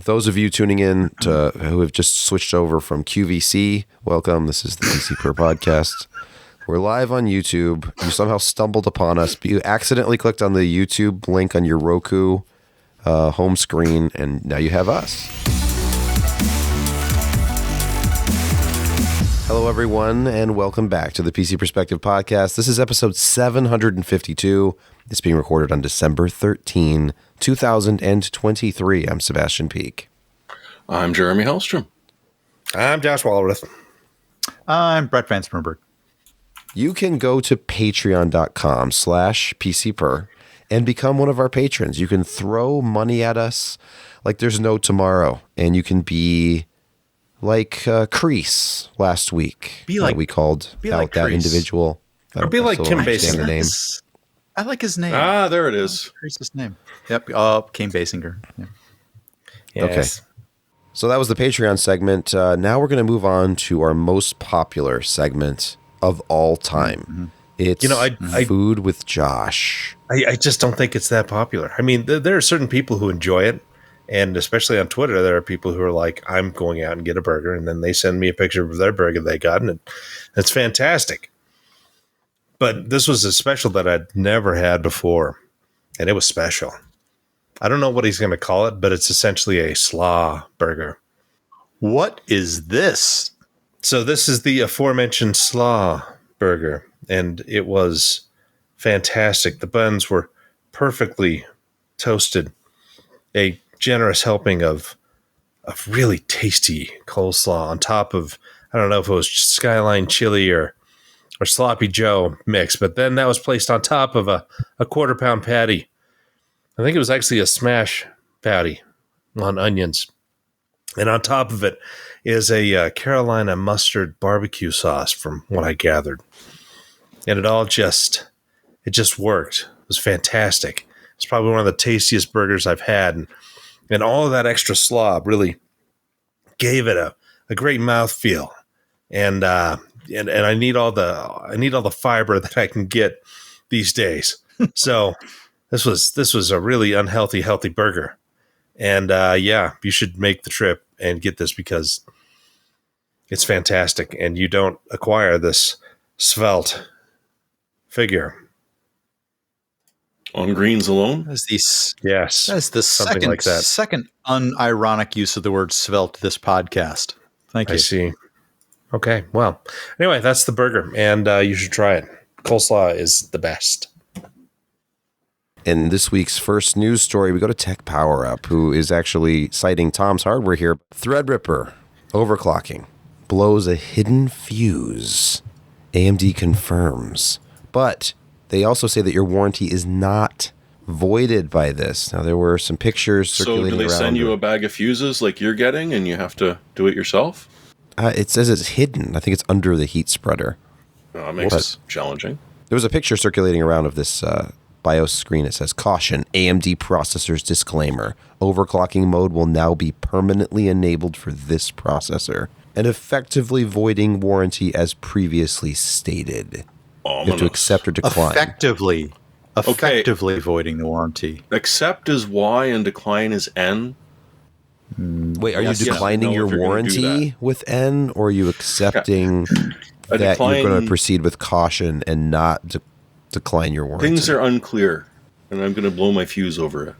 Those of you tuning in who have just switched over from QVC, welcome. This is the PCPer podcast. We're live on YouTube. You somehow stumbled upon us, but you accidentally clicked on the YouTube link on your Roku home screen, and now you have us. Hello, everyone, and welcome back to the PC Perspective podcast. This is episode 752. It's being recorded on December 13, 2023. I'm Sebastian Peak. I'm Jeremy Hellstrom. I'm Josh Wallerith. I'm Brett Van Smernberg. You can go to patreon.com/PCPer and become one of our patrons. You can throw money at us like there's no tomorrow, and you can be like Crease last week. Be like we called out that individual. Or be like Kim Basinger. I like his name. Ah, there it is. Crease's name. Yep. Kim Basinger. Yeah. Yes. Okay. So that was the Patreon segment. Now we're going to move on to our most popular segment of all time. Mm-hmm. It's Food with Josh. I just don't think it's that popular. I mean, there are certain people who enjoy it, and especially on Twitter, there are people who are like, I'm going out and get a burger, and then they send me a picture of their burger they got, and it's fantastic. But this was a special that I'd never had before, and it was special. I don't know what he's going to call it, but it's essentially a slaw burger. What is this? So this is the aforementioned slaw burger, and it was fantastic. The buns were perfectly toasted. A generous helping of really tasty coleslaw on top of, I don't know if it was Skyline chili or Sloppy Joe mix, but then that was placed on top of a quarter-pound patty. I think it was actually a smash patty on onions. And on top of it is a Carolina mustard barbecue sauce, from what I gathered. And it just worked. It was fantastic. It's probably one of the tastiest burgers I've had. And all of that extra slaw really gave it a great mouthfeel. And I need all the fiber that I can get these days. So this was a really unhealthy, healthy burger. And you should make the trip and get this because it's fantastic. And you don't acquire this svelte figure on greens alone. Yes, that's the something like that. Second unironic use of the word svelte this podcast. Thank you. I see. Okay, well, anyway, that's the burger, and you should try it. Coleslaw is the best. In this week's first news story, we go to Tech Power Up, who is actually citing Tom's Hardware here. Threadripper overclocking blows a hidden fuse. AMD confirms. But they also say that your warranty is not voided by this. Now, there were some pictures circulating around. So do they send you a bag of fuses like you're getting, and you have to do it yourself? It says it's hidden. I think it's under the heat spreader. It makes it challenging. There was a picture circulating around of this BIOS screen. It says, caution, AMD processors disclaimer. Overclocking mode will now be permanently enabled for this processor and effectively voiding warranty as previously stated. You have to accept or decline. Effectively voiding the warranty. Accept is Y and decline is N. Wait, are you declining your warranty with N, or are you accepting that you're going to proceed with caution and not decline your warranty? Things are unclear, and I'm going to blow my fuse over it.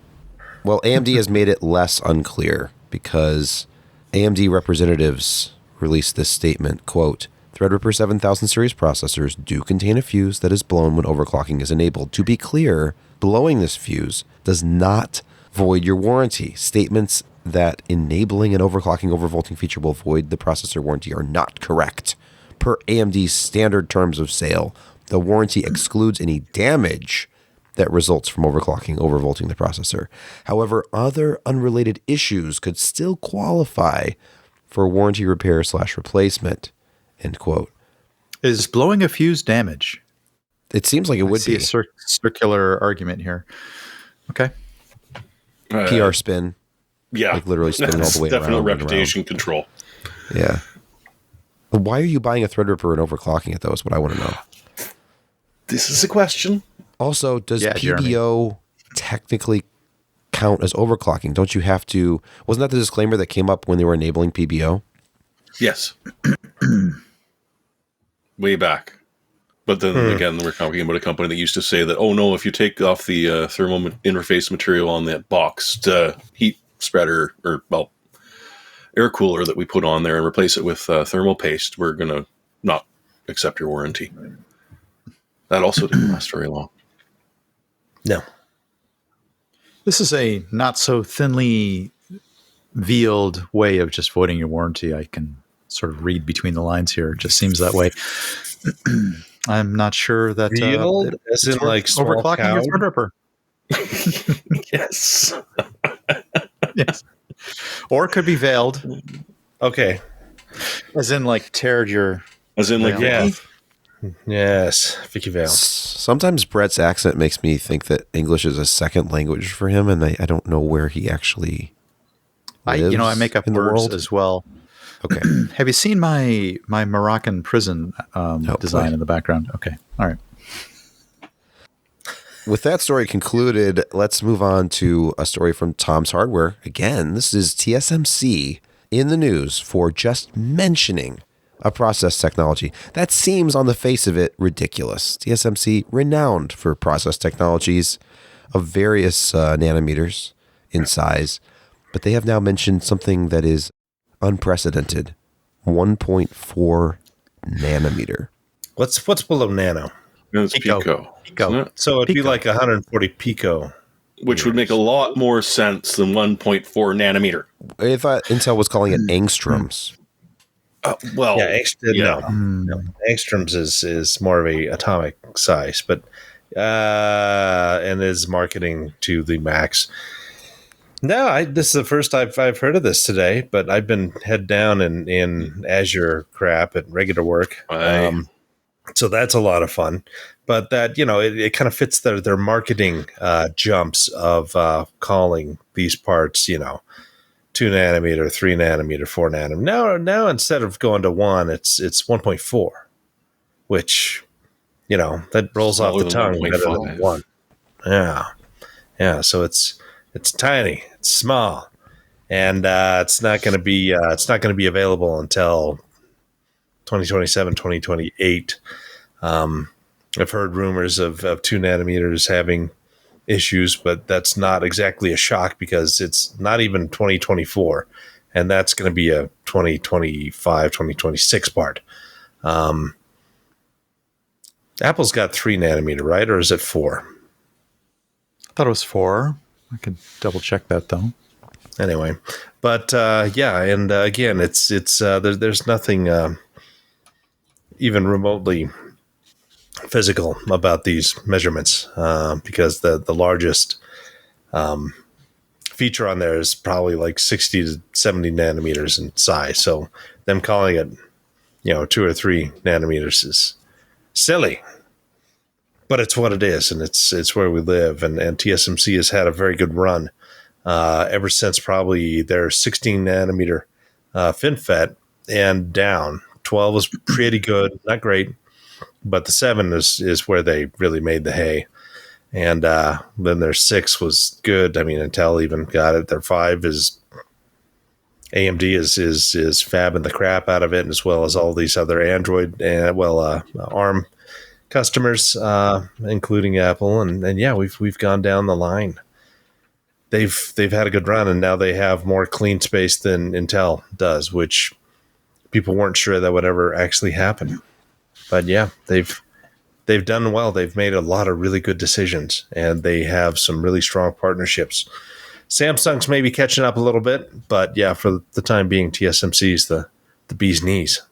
Well, AMD has made it less unclear because AMD representatives released this statement, quote, Threadripper 7000 series processors do contain a fuse that is blown when overclocking is enabled. To be clear, blowing this fuse does not void your warranty. Statements that enabling an overclocking overvolting feature will void the processor warranty are not correct. Per AMD's standard terms of sale, the warranty excludes any damage that results from overclocking overvolting the processor. However, other unrelated issues could still qualify for warranty repair / replacement, end quote. Is blowing a fuse damage? It seems like it would be. A circular argument here. Okay. PR spin. Yeah. Like literally spinning all the way around. Definite reputation control. Yeah. Why are you buying a Threadripper and overclocking it, though, is what I want to know. This is a question. Also, does PBO technically count as overclocking? Don't you have to? Wasn't that the disclaimer that came up when they were enabling PBO? Yes. Way back. But then again, we're talking about a company that used to say that, oh no, if you take off the thermal interface material on that boxed heat spreader or, well, air cooler that we put on there and replace it with thermal paste, we're going to not accept your warranty. That also didn't last very long. No. This is a not so thinly veiled way of just voiding your warranty. I can sort of read between the lines here. It just seems that way. I'm not sure that Veiled, as in like overclocking your Threadripper. Yes. Yes. Or it could be veiled. Okay. As in like teared your... As in like, Yeah. Yes. Vicky Vale. Sometimes Brett's accent makes me think that English is a second language for him, and I don't know where he actually lives I make up in the words world. as well. Okay. Have you seen my Moroccan prison design boy. in the background? Okay. All right. With that story concluded, let's move on to a story from Tom's Hardware. Again, this is TSMC in the news for just mentioning a process technology. That seems on the face of it ridiculous. TSMC, renowned for process technologies of various nanometers in size, but they have now mentioned something that is unprecedented. 1.4 nanometer. What's below nano? it's Pico. isn't it? So it'd be Pico. like 140 pico. Which would make a lot more sense than 1.4 nanometer. I thought Intel was calling it angstroms. Well, Yeah, no. Angstroms is more of a atomic size, but and is marketing to the max. No, this is the first I've heard of this today, but I've been head down in Azure crap at regular work. So that's a lot of fun. But that, it kind of fits their marketing jumps of calling these parts, 2 nanometer, 3 nanometer, 4 nanometer. Now instead of going to 1, it's 1.4, which, that rolls off the tongue better than 1. Yeah. So it's tiny, it's small, and it's not going to be available until 2027, 2028. I've heard rumors of 2 nanometers having issues, but that's not exactly a shock because it's not even 2024, and that's going to be a 2025, 2026 part. Apple's got 3 nanometer, right? Or is it 4? I thought it was 4. I could double check that though. Anyway, but and again, it's there's nothing even remotely physical about these measurements because the largest feature on there is probably like 60 to 70 nanometers in size. So them calling it 2 or 3 nanometers is silly. But it's what it is, and it's where we live. And TSMC has had a very good run ever since probably their 16 nanometer FinFET and down. 12 was pretty good, not great, but the 7 is where they really made the hay. And then their 6 was good. I mean, Intel even got it. Their 5 is AMD is fabbing the crap out of it, as well as all these other Android and ARM customers, including Apple, and yeah, we've gone down the line. They've had a good run, and now they have more clean space than Intel does, which people weren't sure that would ever actually happen. But yeah, they've done well. They've made a lot of really good decisions, and they have some really strong partnerships. Samsung's maybe catching up a little bit, but yeah, for the time being, TSMC's the bee's knees.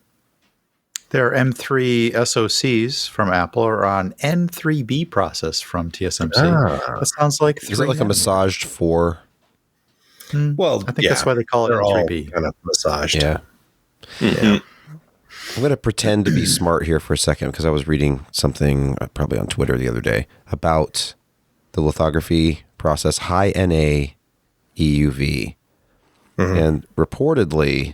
Their M3 SoCs from Apple are on N3B process from TSMC. That sounds like 3 Is it like a nanometer. massaged 4? Well, I think that's why they call it they're all N3B. kind of massaged. Yeah. Mhm. I'm going to pretend to be smart here for a second because I was reading something probably on Twitter the other day about the lithography process, high NA EUV. And reportedly,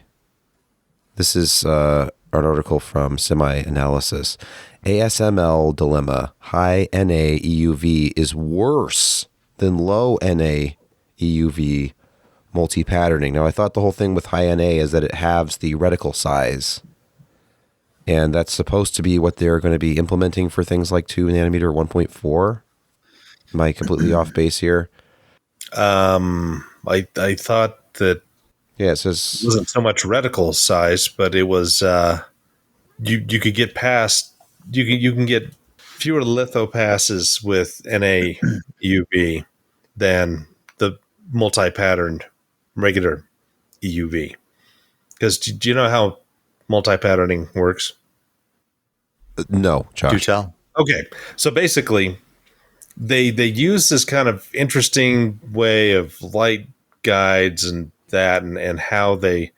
this is an article from Semi-Analysis. ASML dilemma, high NA EUV is worse than low NA EUV multi-patterning. Now, I thought the whole thing with high NA is that it halves the reticle size. And that's supposed to be what they're going to be implementing for things like 2 nanometer 1.4. Am I completely off base here? I thought that Yeah, it says it wasn't so much reticle size, but it was you could get past you can get fewer litho passes with NA EUV than the multi-patterned regular EUV. Because do you know how multi-patterning works? no, Josh. Do tell. Okay, so basically, they use this kind of interesting way of light guides and that, and how they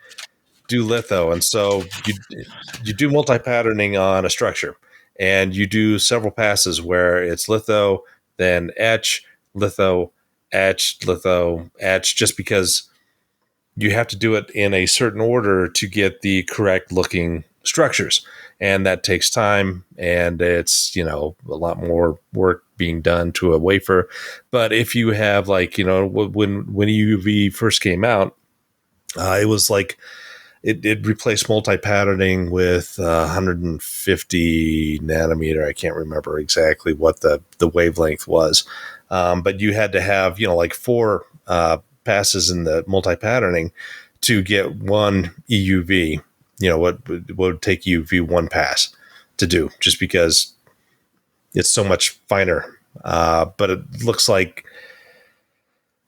do litho. And so you do multi-patterning on a structure, and you do several passes where it's litho, then etch, litho, etch, litho, etch, just because you have to do it in a certain order to get the correct looking structures. And that takes time, and it's, a lot more work being done to a wafer. But if you have, like, when EUV first came out, it was like it replaced multi-patterning with 150 nanometer. I can't remember exactly what the wavelength was. But you had to have, like 4 passes in the multi-patterning to get one EUV. What would take EUV 1 pass to do, just because it's so much finer. But it looks like,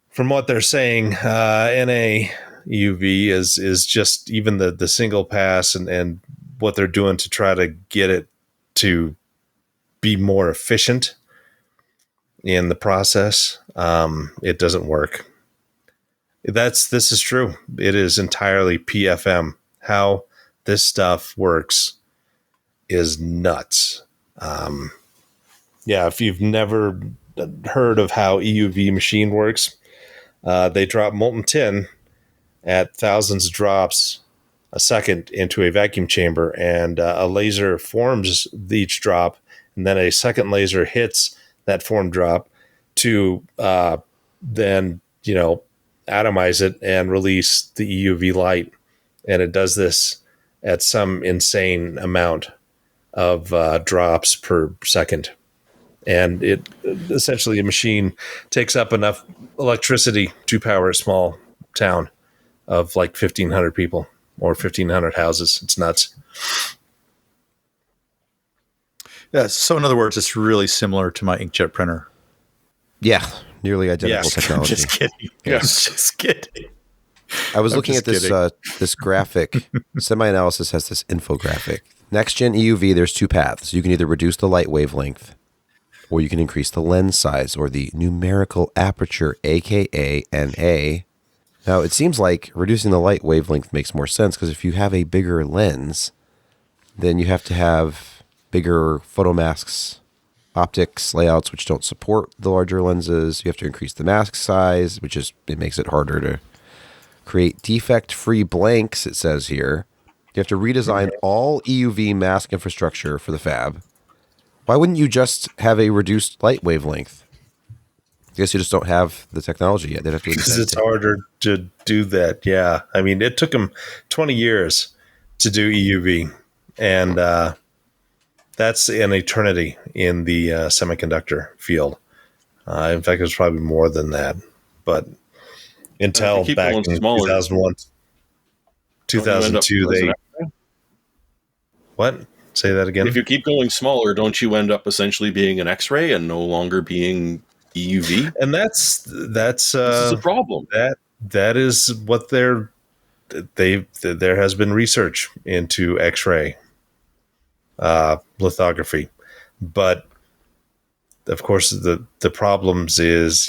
from what they're saying, NA EUV is just even the single pass, and what they're doing to try to get it to be more efficient in the process. It doesn't work. This is true. It is entirely PFM. How this stuff works is nuts. If you've never heard of how EUV machine works, they drop molten tin at thousands of drops a second into a vacuum chamber, and a laser forms each drop, and then a second laser hits that formed drop to then atomize it and release the EUV light. And it does this at some insane amount of drops per second. And it essentially, a machine takes up enough electricity to power a small town of like 1,500 people or 1,500 houses. It's nuts. Yeah. So in other words, it's really similar to my inkjet printer. Yeah, nearly identical Yes. technology. Just kidding. Yeah. Just kidding. I was looking just at this this graphic. Semi-analysis has this infographic. Next gen EUV, there's 2 paths. You can either reduce the light wavelength, or you can increase the lens size, or the numerical aperture, aka NA. Now, it seems like reducing the light wavelength makes more sense, because if you have a bigger lens, then you have to have bigger photomasks, optics layouts, which don't support the larger lenses. You have to increase the mask size, it makes it harder to create defect-free blanks, it says here. You have to redesign all EUV mask infrastructure for the fab. Why wouldn't you just have a reduced light wavelength? I guess you just don't have the technology yet. They'd have to Because it's harder to do that. Yeah. I mean, it took them 20 years to do EUV. And that's an eternity in the semiconductor field. In fact, it was probably more than that. But Intel back in 2001, 2002, they... What? Say that again? If you keep going smaller, don't you end up essentially being an X-ray and no longer being EUV? And that's this is a problem. That is what there has been research into X-ray lithography, but of course the problems is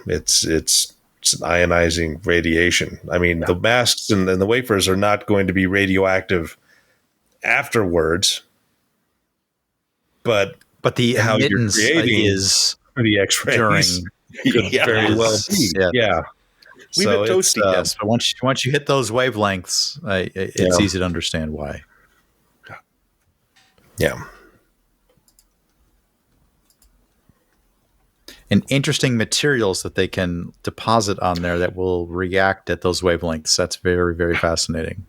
it's ionizing radiation. I mean, the masks and the wafers are not going to be radioactive afterwards, but the how you're emittance creating is the X-rays during could very well be. Yeah. We've been toasty, it's, yes, but once you hit those wavelengths, it's easy to understand why. Yeah. and interesting materials that they can deposit on there that will react at those wavelengths. That's very, very fascinating.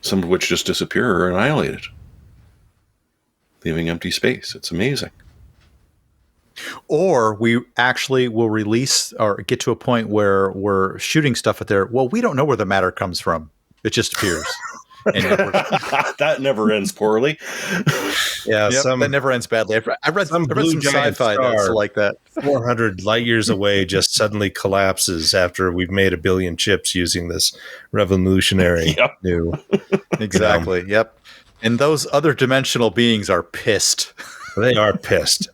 Some of which just disappear or annihilated, leaving empty space. It's amazing. Or we actually will release or get to a point where we're shooting stuff at there. Well, we don't know where the matter comes from. It just appears. And that never ends poorly. Yeah, that never ends badly. I read some sci-fi that's like that. 400 light years away just suddenly collapses after we've made 1 billion chips using this revolutionary new. Exactly. Yep. And those other dimensional beings are pissed. They are pissed.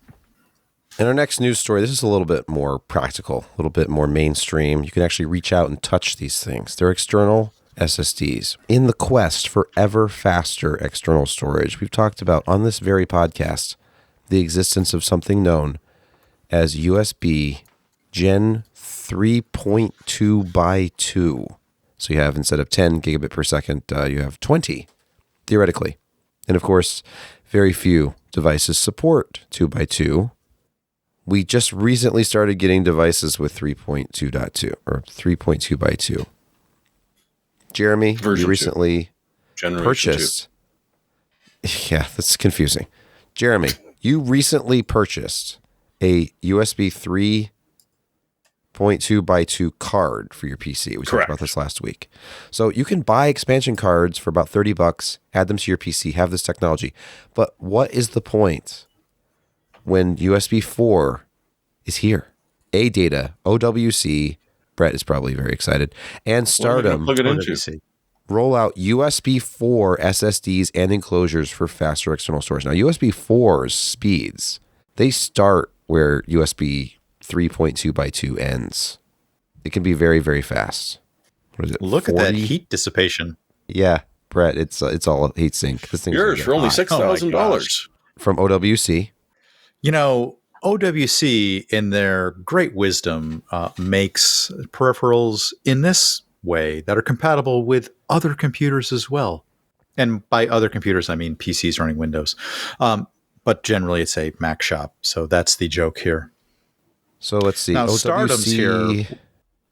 In our next news story, this is a little bit more practical, a little bit more mainstream. You can actually reach out and touch these things. They're external SSDs. In the quest for ever faster external storage, we've talked about on this very podcast the existence of something known as USB Gen 3.2 by 2. So you have, instead of 10 gigabit per second, you have 20, theoretically. And of course, very few devices support 2 by 2. We just recently started getting devices with 3.2.2 or 3.2 by 2. Jeremy, you recently purchased. Yeah, that's confusing. Jeremy, you recently purchased a USB 3.2 by 2 card for your PC. We talked about this last week. So you can buy expansion cards for about $30, add them to your PC, have this technology. But what is the point when USB 4 is here? ADATA, OWC, Brett is probably very excited, and Stardom roll out USB 4 SSDs and enclosures for faster external storage. Now, USB 4's speeds, they start where USB 3.2 by 2 ends. It can be very, very fast. What is it? Look 40? At that heat dissipation. Yeah, Brett, it's all heat sink. This thing's yours for only $6,000 from OWC. You know, OWC, in their great wisdom, makes peripherals in this way that are compatible with other computers as well. And by other computers, I mean PCs running Windows. But generally, it's a Mac shop. So that's the joke here. So let's see. Now, Stardom's here.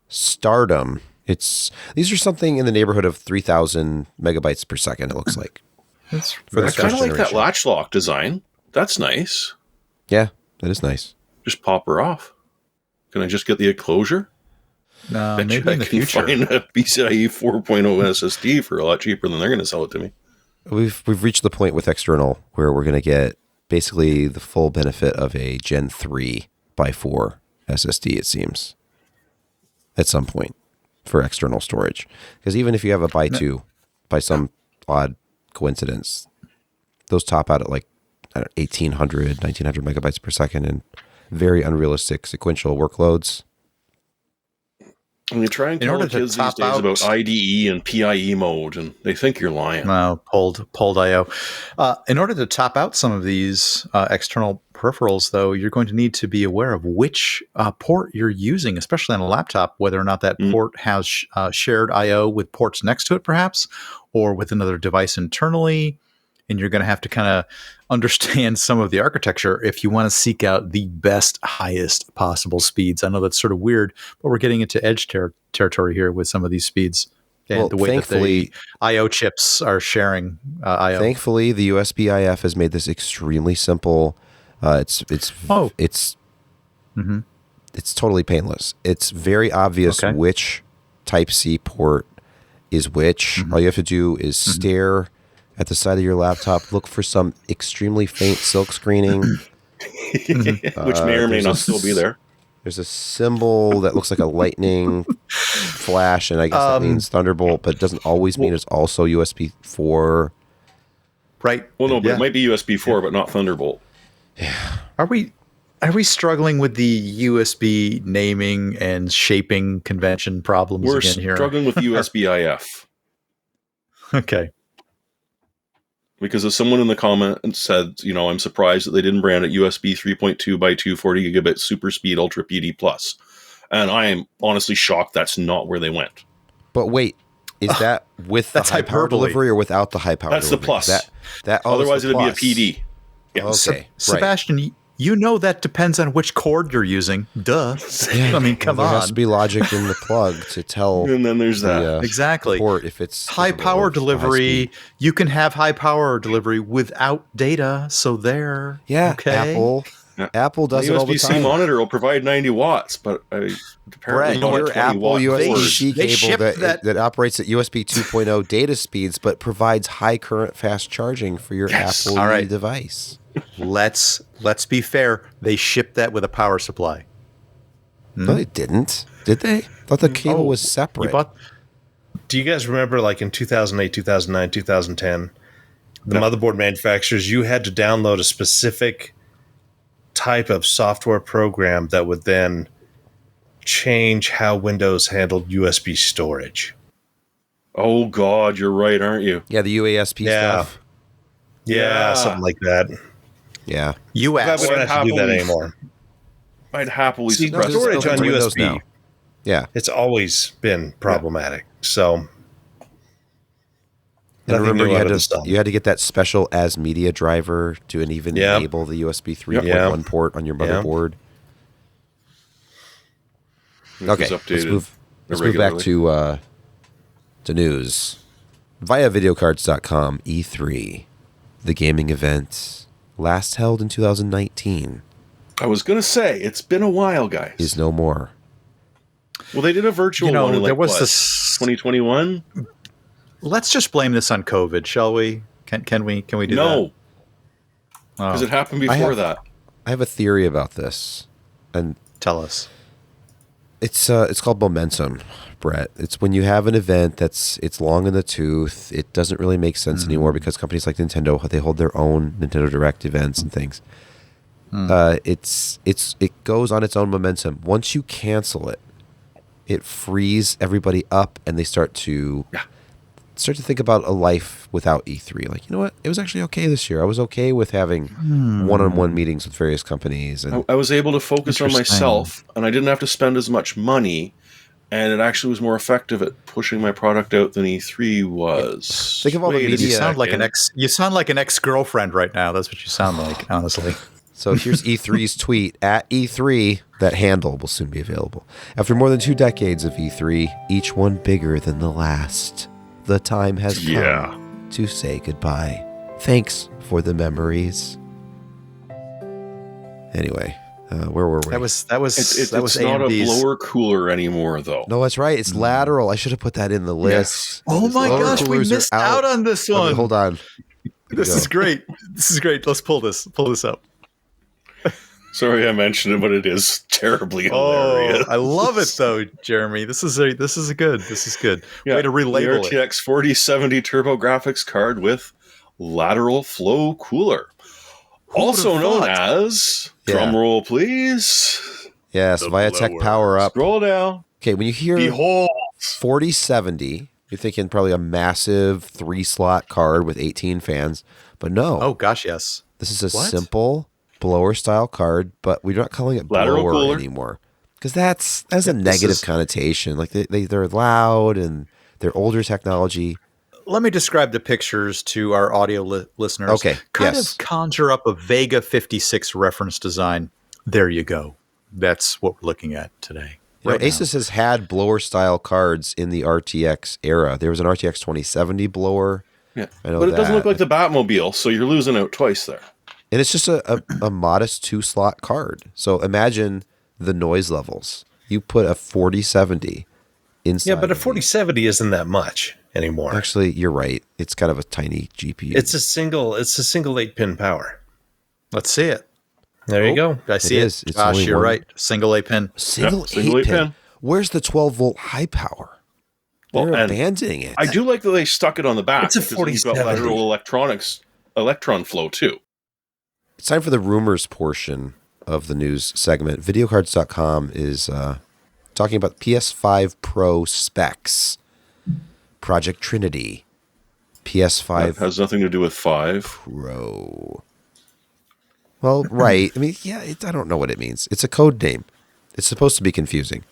Stardom. These are something in the neighborhood of 3,000 megabytes per second, it looks like. I kind of like that latch lock design. That's nice. Yeah, that is nice. Just pop her off. Can I just get the enclosure? No, maybe in the future. Find a PCIe 4.0 SSD for a lot cheaper than they're going to sell it to me. We've reached the point with external where we're going to get basically the full benefit of a Gen 3 by 4 SSD, it seems, at some point for external storage. Because even if you have a by 2, by some odd coincidence, those top out at like 1,800, 1,900 megabytes per second and very unrealistic sequential workloads. And you try and tell kids these days about IDE and PIE mode, and they think you're lying. No, pulled IO. In order to top out some of these external peripherals, though, you're going to need to be aware of which port you're using, especially on a laptop, whether or not that port has shared IO with ports next to it, perhaps, or with another device internally. And you're going to have to kind of understand some of the architecture if you want to seek out the best, highest possible speeds. I know that's sort of weird, but we're getting into edge territory here with some of these speeds. And the way that the I/O chips are sharing I/O. Thankfully, the USB-IF has made this extremely simple. It's totally painless. It's very obvious which Type-C port is which. All you have to do is stare at the side of your laptop, look for some extremely faint silk screening. Which may or may not still be there. There's a symbol that looks like a lightning flash, and I guess that means Thunderbolt, but it doesn't always mean it's also USB 4. Right. Well, no, but it might be USB 4, but not Thunderbolt. Yeah. Are we struggling with the USB naming and shaping convention problems again here? We're struggling with USB-IF. Okay. Because as someone in the comment said, I'm surprised that they didn't brand it USB 3.2 by 240 gigabit super speed Ultra PD Plus. And I am honestly shocked that's not where they went. But wait, is that with the high power delivery or without the high power delivery? That's the plus. Otherwise it'd be a PD. Yeah. Okay. Sebastian, You know that depends on which cord you're using. Duh. I mean, come There on. has to be logic in the plug to tell And then there's that. the Exactly. port if it's High capable power of high delivery. speed. You can have high power delivery without data. So there. Yeah, Okay. Apple does The it all the USB-C time. monitor will provide 90 watts, but apparently Brett, not your a 20 Apple watt USB-C They cable ship that operates at USB 2.0 data speeds, but provides high current fast charging for your Yes. Apple All right. device. Let's be fair. They shipped that with a power supply. No, they didn't. Did they? I thought the cable was You separate. bought Do you guys remember, like in 2008, 2009, 2010, the motherboard manufacturers, you had to download a specific type of software program that would then change how Windows handled USB storage. Oh, God, you're right, aren't you? Yeah, the UASP stuff. Yeah, something like that. Yeah. US. We don't have to do that anymore. I'd happily See, suppress storage that. on Windows USB, now. Yeah. it's always been problematic. So, And nothing remember, new you under had the sun. to get that special as media driver to even Yep. enable the USB 3.1 port on your motherboard. Okay, It was let's updated move back to news. Via videocards.com, E3, the gaming event last held in 2019, I was going to say, it's been a while, guys. is no more. Well, they did a virtual one in there like, was what, this. 2021? Let's just blame this on COVID, shall we? Can we do that? No, Oh. because it happened I before have- that. I have a theory about this, and Tell us. it's called momentum, Brett. It's when you have an event it's long in the tooth. It doesn't really make sense anymore because companies like Nintendo, they hold their own Nintendo Direct events and things. It goes on its own momentum. Once you cancel it, it frees everybody up, and they start to think about a life without E3. Like, you know what? It was actually okay this year. I was okay with having one-on-one meetings with various companies. And I was able to focus on Interesting. myself, and I didn't have to spend as much money, and it actually was more effective at pushing my product out than E3 was. Think of all the Wait a media- You sound like second. You sound like an ex-girlfriend right now. That's what you sound like, honestly. So here's E3's tweet. At E3, that handle will soon be available. After more than 2 decades of E3, each one bigger than the last, the time has come to say goodbye. Thanks for the memories. Anyway, where were we? That was It's AMD's. not a blower cooler anymore, though. No, that's right. It's lateral. I should have put that in the list. Oh my Blower gosh, we coolers are missed out on this Okay, one. hold on. This go. is great. This is great. Let's pull this up. Sorry I mentioned it, but it is terribly hilarious. Oh, I love it though, Jeremy. This is good. This is good. Way to the relabel it. RTX 4070 Turbo graphics card with lateral flow cooler. Also would've known thought? as, Yeah. drum roll please, Yes, The Viatech blower. Power Up. Scroll down. Okay, when you hear Behold. 4070, you're thinking probably a massive 3-slot card with 18 fans. But no, Oh gosh, yes. this is a what? simple blower-style card, but we're not calling it Lateral blower cooler. anymore. Because that's a negative is- connotation. Like they're loud and they're older technology. Let me describe the pictures to our audio listeners. Okay, Kind yes. of conjure up a Vega 56 reference design. There you go. That's what we're looking at today. You know, Right now. Asus has had blower-style cards in the RTX era. There was an RTX 2070 blower. Yeah. I know But it doesn't that. look like the Batmobile, so you're losing out twice there. And it's just a modest 2-slot card. So imagine the noise levels. You put a 4070 inside. Yeah, but a of 4070 isn't that much anymore. Actually, you're right. It's kind of a tiny GPU. It's a single 8-pin power. Let's see it. There you go. I see It it. is. It's Gosh, only you're one- right. Single 8-pin. single Yeah, single 8 pin. 8-pin. Where's the 12-volt high power? Well, They're and abandoning it. I do like that they stuck it on the back. It's a because you've got 4070. lateral electron flow too. It's time for the rumors portion of the news segment. Videocards.com is talking about PS5 Pro specs. Project Trinity. PS5 That has nothing to do with 5. Pro. Well, right. I mean, yeah, I don't know what it means. It's a code name. It's supposed to be confusing.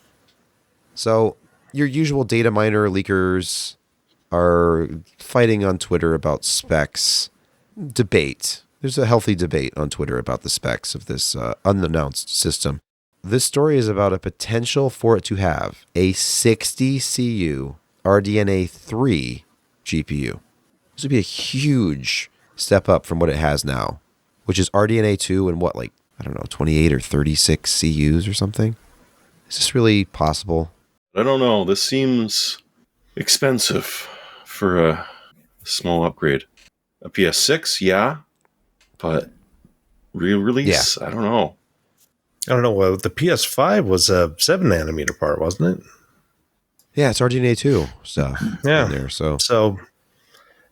So, your usual data miner leakers are fighting on Twitter about specs. Debate. There's a healthy debate on Twitter about the specs of this unannounced system. This story is about a potential for it to have a 60 CU RDNA 3 GPU. This would be a huge step up from what it has now, which is RDNA 2 and 28 or 36 CUs or something. Is this really possible? I don't know. This seems expensive for a small upgrade. A PS6, yeah, but re-release, yeah. I don't know. Well, the PS5 was a 7 nanometer part, wasn't it? Yeah, it's RDNA 2 stuff. Yeah, in there, so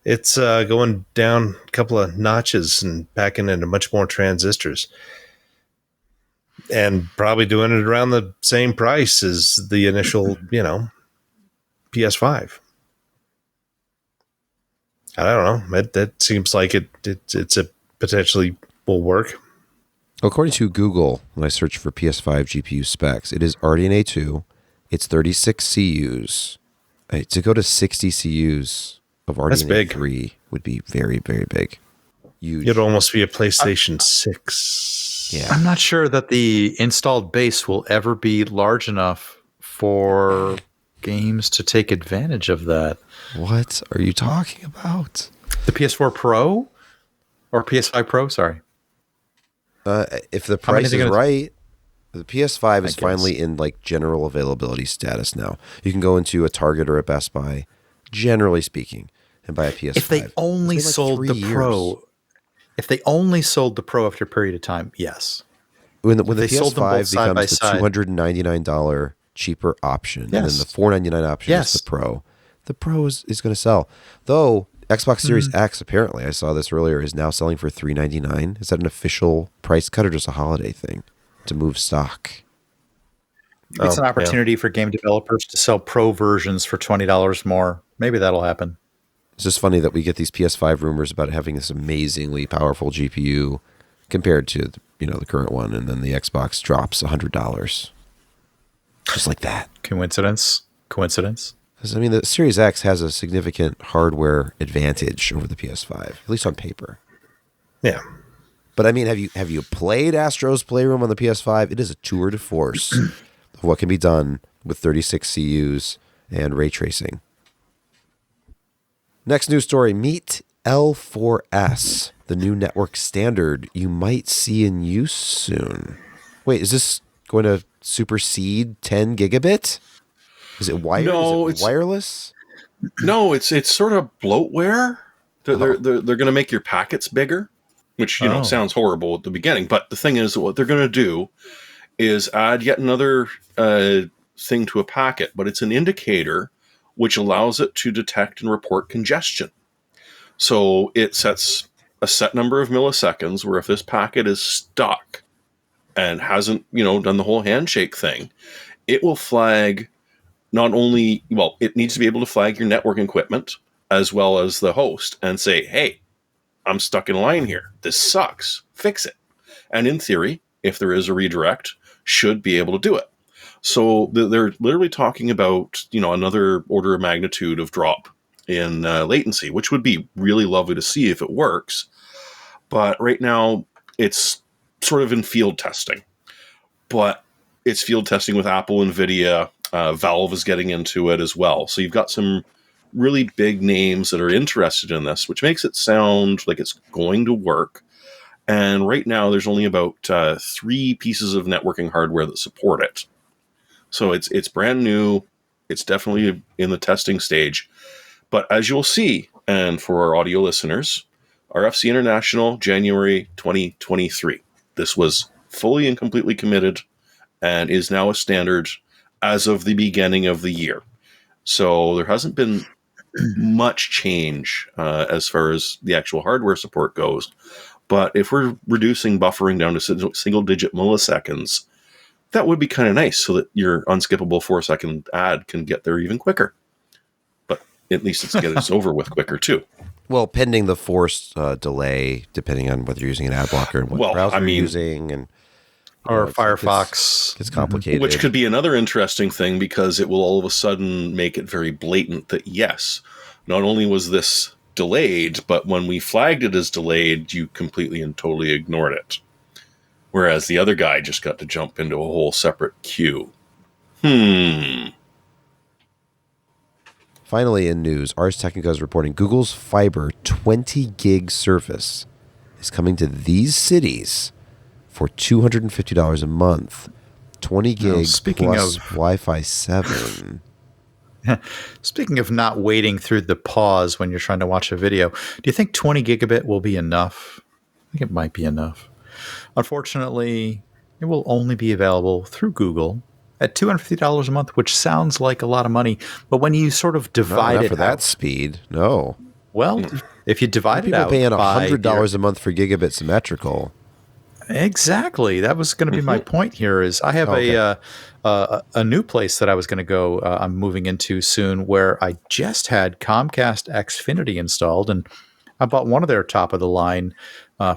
it's going down a couple of notches and packing into much more transistors, and probably doing it around the same price as the initial, PS5. I don't know. That seems like it's a potentially will work. According to Google, when I search for PS5 GPU specs, it is RDNA 2. It's 36 CUs. To go to 60 CUs of RDNA 3 would be very, very big. Huge. It'd almost be a PlayStation 6. Yeah. I'm not sure that the installed base will ever be large enough for games to take advantage of that. What are you talking about? The PS4 Pro or PS5 Pro? Sorry. If the price is right, the PS5 is finally in general availability status now. You can go into a Target or a Best Buy, generally speaking, and buy a PS5. If they only sold the Pro, after a period of time, yes. When the PS5 becomes the $299 cheaper option, and then the $499 option is the Pro. The Pro is going to sell. Though Xbox Series X, apparently, I saw this earlier, is now selling for $399. Is that an official price cut or just a holiday thing to move stock? It's an opportunity for game developers to sell Pro versions for $20 more. Maybe that'll happen. It's just funny that we get these PS5 rumors about having this amazingly powerful GPU compared to the current one, and then the Xbox drops $100. Just like that. Coincidence? Because, the Series X has a significant hardware advantage over the PS5, at least on paper. Yeah. But have you played Astro's Playroom on the PS5? It is a tour de force of what can be done with 36 CUs and ray tracing. Next news story, meet L4S, the new network standard you might see in use soon. Wait, is this going to supersede 10 gigabit? Is it wired? No, is it wireless? No, it's sort of bloatware. They're going to make your packets bigger, which sounds horrible at the beginning. But the thing is, what they're going to do is add yet another thing to a packet, but it's an indicator which allows it to detect and report congestion. So it sets a set number of milliseconds where if this packet is stuck and hasn't done the whole handshake thing, it will flag. Not only, it needs to be able to flag your networking equipment as well as the host and say, hey, I'm stuck in line here. This sucks. Fix it. And in theory, if there is a redirect, should be able to do it. So they're literally talking about, another order of magnitude of drop in latency, which would be really lovely to see if it works. But right now, it's sort of in field testing. But it's field testing with Apple, NVIDIA. Valve is getting into it as well. So you've got some really big names that are interested in this, which makes it sound like it's going to work. And right now, there's only about 3 pieces of networking hardware that support it. So it's brand new. It's definitely in the testing stage. But as you'll see, and for our audio listeners, RFC International, January 2023. This was fully and completely committed and is now a standard as of the beginning of the year. So there hasn't been much change as far as the actual hardware support goes. But if we're reducing buffering down to single-digit milliseconds, that would be kind of nice so that your unskippable 4-second ad can get there even quicker. But at least it's over with quicker, too. Well, pending the forced delay, depending on whether you're using an ad blocker and what browser you're using. And or Firefox. It's complicated. Which could be another interesting thing because it will all of a sudden make it very blatant that, yes, not only was this delayed, but when we flagged it as delayed, you completely and totally ignored it. Whereas the other guy just got to jump into a whole separate queue. Finally, in news, Ars Technica is reporting Google's fiber 20 gig service is coming to these cities for $250 a month. 20 gig plus Wi-Fi 7. Speaking of not waiting through the pause when you're trying to watch a video, do you think 20 gigabit will be enough? I think it might be enough. Unfortunately, it will only be available through Google at $250 a month, which sounds like a lot of money. But when you sort of divide it for that speed, no. Well, if you divide it out, people paying $100 a month for gigabit symmetrical. Exactly. That was going to be my point here. Is I have a new place that I was going to go. I'm moving into soon, where I just had Comcast Xfinity installed, and I bought one of their top of the line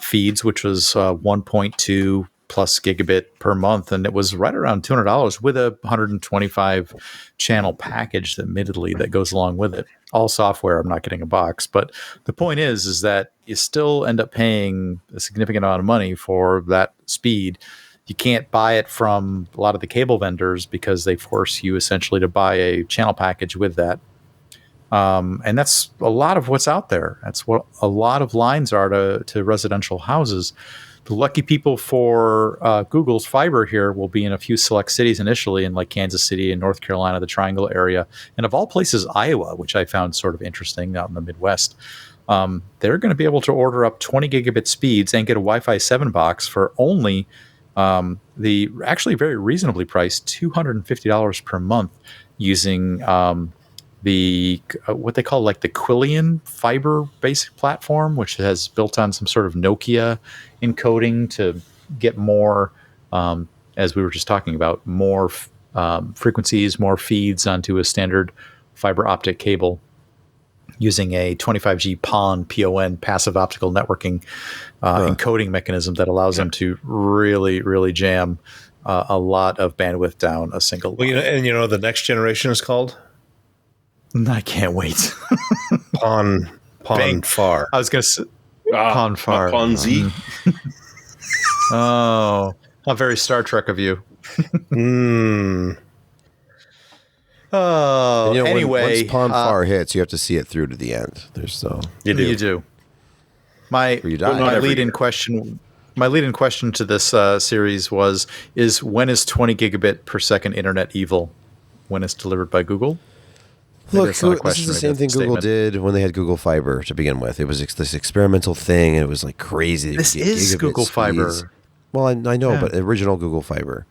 feeds, which was 1.2 plus gigabit per month, and it was right around $200 with a 125 channel package, admittedly, that goes along with it. All software. I'm not getting a box, but the point is that you still end up paying a significant amount of money for that speed. You can't buy it from a lot of the cable vendors because they force you essentially to buy a channel package with that. And that's a lot of what's out there. That's what a lot of lines are to residential houses. The lucky people for Google's fiber here will be in a few select cities initially, in like Kansas City and North Carolina, the Triangle area, and of all places, Iowa, which I found sort of interesting out in the Midwest. They're going to be able to order up 20 gigabit speeds and get a Wi-Fi 7 box for only the actually very reasonably priced $250 per month using the what they call like the Quillian fiber basic platform, which has built on some sort of Nokia encoding to get more, as we were just talking about, more frequencies, more feeds onto a standard fiber optic cable using a 25G PON, passive optical networking encoding mechanism that allows them to really, really jam a lot of bandwidth down a single line. Well, the next generation is called? I can't wait. PON far. I was going to say PON far. PON Z. Oh, how very Star Trek of you. Oh, anyway. Once PON far hits, you have to see it through to the end. You do. My lead-in question to this series is when is 20 gigabit per second internet evil? When it's delivered by Google? Look, this is the same thing Google did when they had Google Fiber to begin with. It was this experimental thing, and it was like crazy. This is Google Fiber. Well, I know, but original Google Fiber.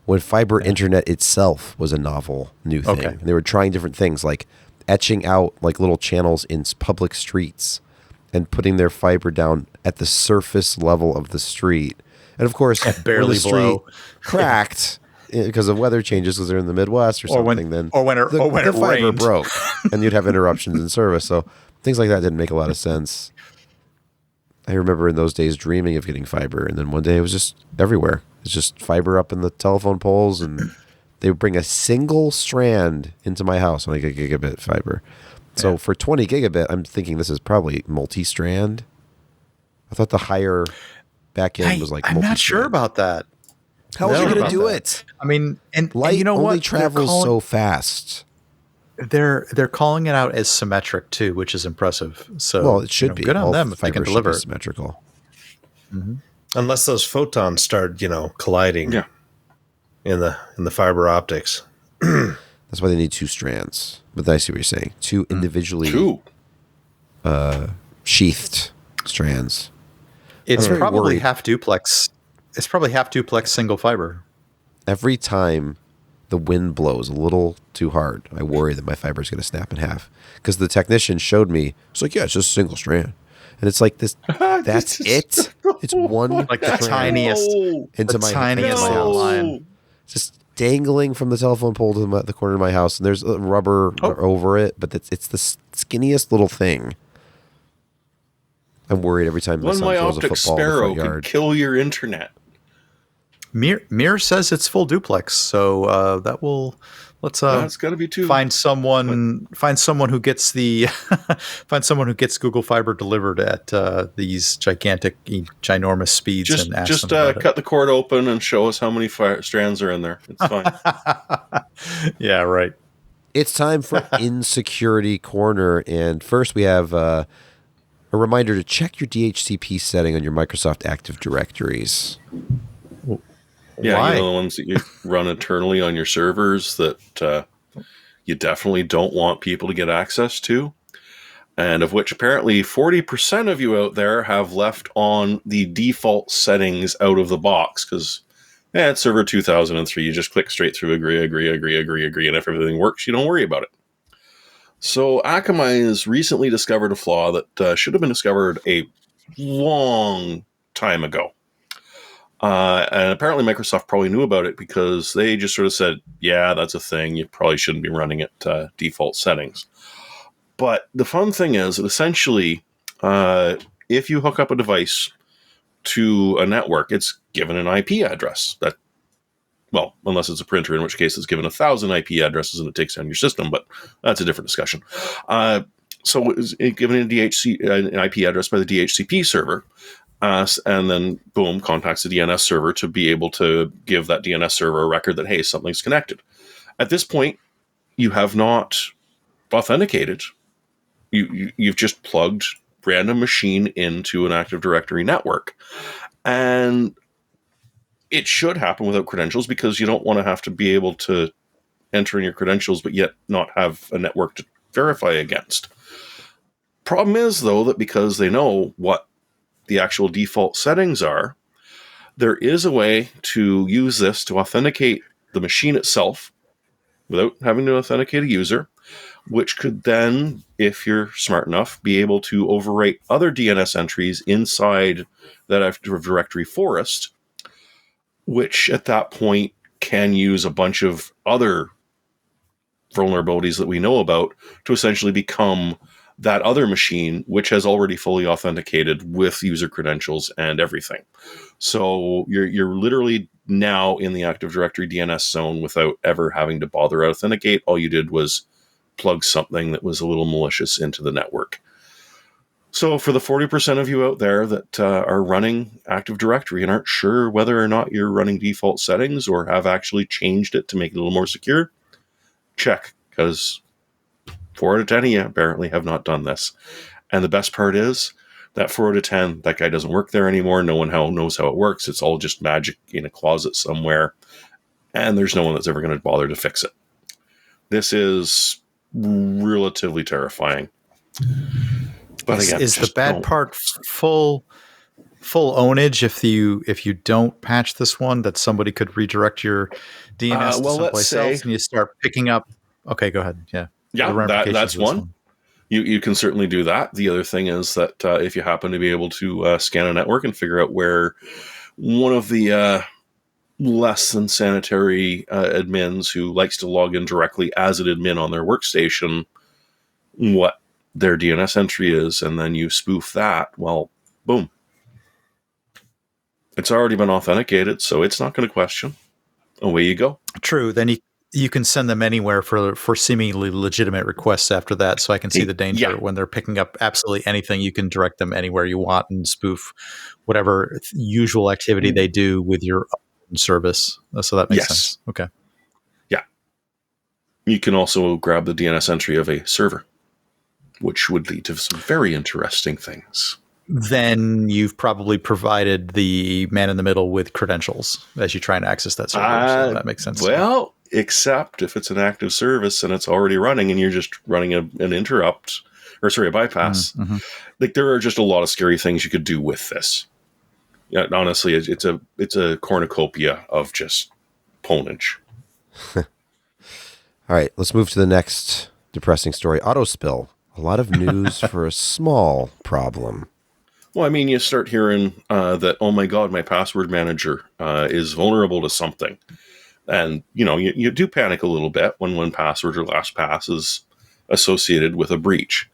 When fiber internet itself was a novel new thing. Okay. They were trying different things, like etching out like little channels in public streets and putting their fiber down at the surface level of the street. And of course, barely when the street cracked because of weather changes, because they're in the Midwest or something, the fiber rained. broke and you'd have interruptions in service. So things like that didn't make a lot of sense. I remember in those days dreaming of getting fiber, and then one day it was just everywhere. It's just fiber up in the telephone poles, and they would bring a single strand into my house when I get gigabit fiber. So for 20 gigabit, I'm thinking this is probably multi-strand. I thought the higher back end was like multi-strand. I'm not sure about that. How are you going to do it? I mean, and light you know only what? Travels so fast. They're calling it out as symmetric too, which is impressive. So, well, it should be good on them if they can deliver symmetrical. Mm-hmm. Unless those photons start, colliding in the fiber optics. That's why they need two strands. But I see what you're saying. Two individually sheathed strands. It's probably half duplex. It's probably half duplex single fiber. Every time the wind blows a little too hard, I worry that my fiber is going to snap in half. Because the technician showed me, it's like, it's just a single strand. And it's like this. That's it. It's one like the tiniest into my house. Line. Just dangling from the telephone pole to the corner of my house, and there's a rubber over it, but it's the skinniest little thing. I'm worried every time my son throws a football in the front yard. Could kill your internet. Mir says it's full duplex, so let's Let's That's got to be two. find someone who gets the find someone who gets Google Fiber delivered at these ginormous speeds Just and ask just them about cut the cord open and show us how many strands are in there. It's fine. it. Yeah, right. It's time for Insecurity Corner. And first we have a reminder to check your DHCP setting on your Microsoft Active Directories. Yeah, Why? you know, the ones that you run internally on your servers that you definitely don't want people to get access to, and of which apparently 40% of you out there have left on the default settings out of the box because, it's server 2003. You just click straight through agree, and if everything works, you don't worry about it. So Akamai has recently discovered a flaw that should have been discovered a long time ago. And apparently Microsoft probably knew about it because they just sort of said, yeah, that's a thing. You probably shouldn't be running it default settings. But the fun thing is that essentially, if you hook up a device to a network, it's given an IP address. Well, unless it's a printer, in which case it's given 1,000 IP addresses and it takes down your system, but that's a different discussion. So it's given an IP address by the DHCP server. And then, boom, contacts the DNS server to be able to give that DNS server a record that, hey, something's connected. At this point, you have not authenticated. You've just plugged random machine into an Active Directory network. And it should happen without credentials because you don't want to have to be able to enter in your credentials but yet not have a network to verify against. Problem is, though, that because they know what the actual default settings are, there is a way to use this to authenticate the machine itself without having to authenticate a user, which could then, if you're smart enough, be able to overwrite other DNS entries inside that Active Directory forest, which at that point can use a bunch of other vulnerabilities that we know about to essentially become that other machine, which has already fully authenticated with user credentials and everything. So you're literally now in the Active Directory DNS zone without ever having to bother to authenticate. All you did was plug something that was a little malicious into the network. So for the 40% of you out there that are running Active Directory and aren't sure whether or not you're running default settings or have actually changed it to make it a little more secure, check, because 4 out of 10 of you apparently have not done this. And the best part is that 4 out of 10, that guy doesn't work there anymore. No one knows how it works. It's all just magic in a closet somewhere. And there's no one that's ever going to bother to fix it. This is relatively terrifying. But again, is the bad part full ownage if you don't patch this one, that somebody could redirect your DNS to someplace else and you start picking up? Okay, go ahead. Yeah. Yeah, that's one. You can certainly do that. The other thing is that if you happen to be able to scan a network and figure out where one of the less than sanitary admins who likes to log in directly as an admin on their workstation, what their DNS entry is, and then you spoof that, well, boom. It's already been authenticated, so it's not going to question. Away you go. True. Then you can send them anywhere for seemingly legitimate requests after that. So I can see the danger when they're picking up absolutely anything. You can direct them anywhere you want and spoof whatever usual activity they do with your own service. So that makes sense. Okay. Yeah. You can also grab the DNS entry of a server, which would lead to some very interesting things. Then you've probably provided the man in the middle with credentials as you try and access that server. So that makes sense. Well, except if it's an active service and it's already running and you're just running an interrupt, or sorry, a bypass. Mm-hmm. Like, there are just a lot of scary things you could do with this. Yeah, honestly, it's a cornucopia of just ponage. All right, let's move to the next depressing story. Auto spill. A lot of news for a small problem. Well, I mean, you start hearing that, oh my God, my password manager is vulnerable to something. And, you do panic a little bit when one password or LastPass is associated with a breach.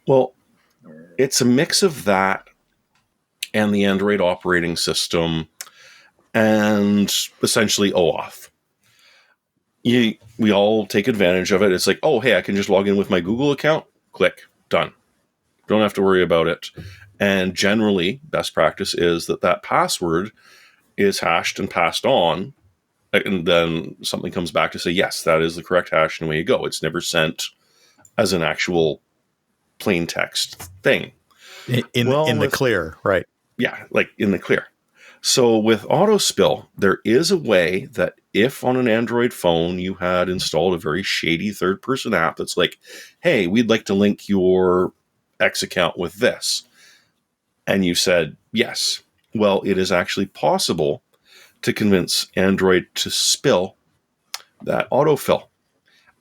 Well, it's a mix of that and the Android operating system and essentially OAuth. we all take advantage of it. It's like, oh, hey, I can just log in with my Google account. Click, done. Don't have to worry about it. And generally, best practice is that password is hashed and passed on. And then something comes back to say, yes, that is the correct hash, and away you go. It's never sent as an actual plain text thing. In the clear, right? Yeah, like in the clear. So with Autospill, there is a way that if on an Android phone you had installed a very shady third-person app that's like, hey, we'd like to link your X account with this, and you said yes, well, it is actually possible to convince Android to spill that autofill.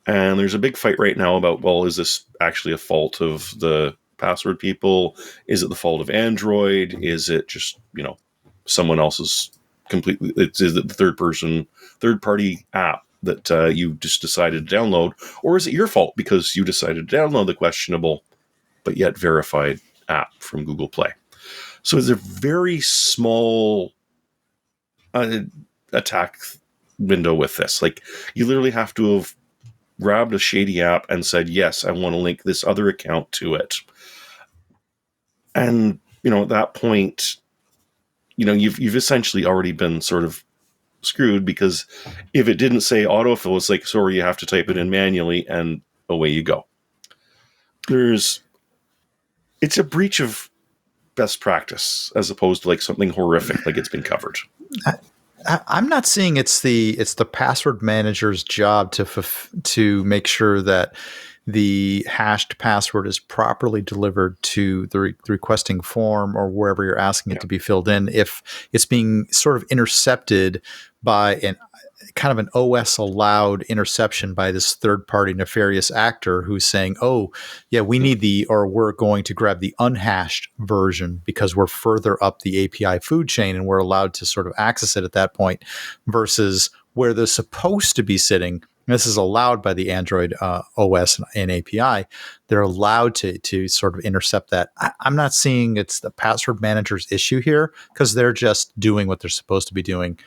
And there's a big fight right now about, well, is this actually a fault of the password people? Is it the fault of Android? Is it just, someone else's completely, is it the third party app that you just decided to download? Or is it your fault because you decided to download the questionable but yet verified app from Google Play? So it's a very small attack window with this. Like, you literally have to have grabbed a shady app and said, yes, I want to link this other account to it. And, at that point, you've essentially already been sort of screwed, because if it didn't say autofill, it's like, sorry, you have to type it in manually, and away you go. It's a breach of best practice as opposed to like something horrific like it's been covered. I'm not seeing it's the password manager's job to make sure that the hashed password is properly delivered to the requesting form or wherever you're asking it to be filled in. If it's being sort of intercepted by kind of an OS allowed interception by this third party nefarious actor who's saying, oh yeah, we need we're going to grab the unhashed version because we're further up the API food chain and we're allowed to sort of access it at that point, versus where they're supposed to be sitting. This is allowed by the Android OS and API. They're allowed to sort of intercept that. I'm not seeing it's the password manager's issue here, because they're just doing what they're supposed to be doing.